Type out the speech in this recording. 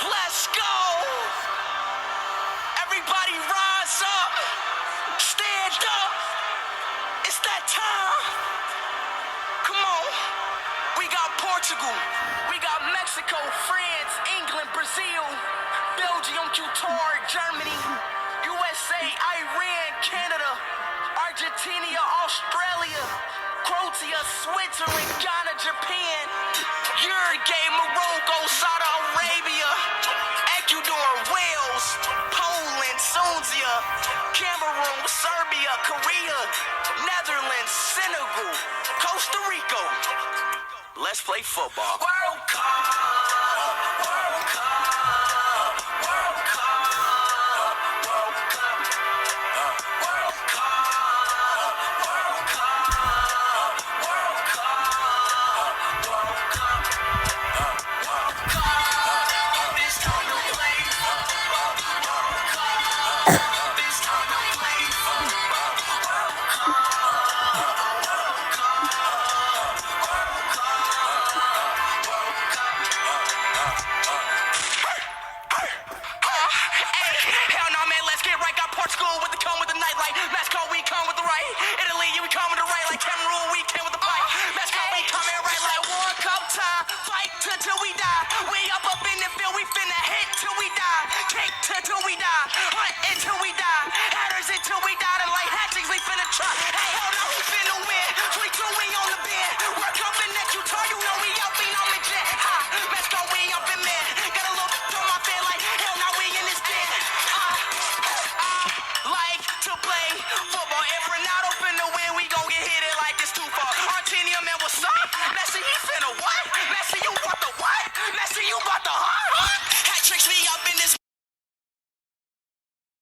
Let's go! Everybody rise up! Stand up! It's that time! Come on! We got Portugal, we got Mexico, France, England, Brazil, Belgium, Qatar, Germany, USA, Iran, Canada, Argentina, Australia, Croatia, Switzerland, Ghana, Japan, Uruguay, Morocco, Saudi Arabia, Ecuador, Wales, Poland, Tunisia, Cameroon, Serbia, Korea, Netherlands, Senegal, Costa Rica. Let's play football. World Cup, World Cup, World Cup, World Cup, World Cup, World Cup, World Cup, World Cup, World Cup. It's time to play football. World Cup. It's time to play football. World Cup. World Cup. World Cup. Hell no, man, let's get right. Got Portugal with the come with the nightlight. Mexico, we come with the right. Italy, we come with the right. Like Cameroon, we came with the fight. Mexico, we coming right like World Cup time. Fight till we die. We up in the field, we finna hit till we die. Kick till we die. Hunt until we die. Headers until we die. And like hatchings, we finna try. Hey, hell no, we finna win. 3-2, we on the bed. World Cup in that you turn, you know we up in on the jet. Ha, Mexico, we up in man. Got a little on my bed like hell no, we in this bed. Like to play football. If Ronaldo finna win, we gon' get hit it like it's too far. Argentina, man, what's up? Messi, he finna what? Messi, you want the what? Messi, you want the huh? Hat tricks, we up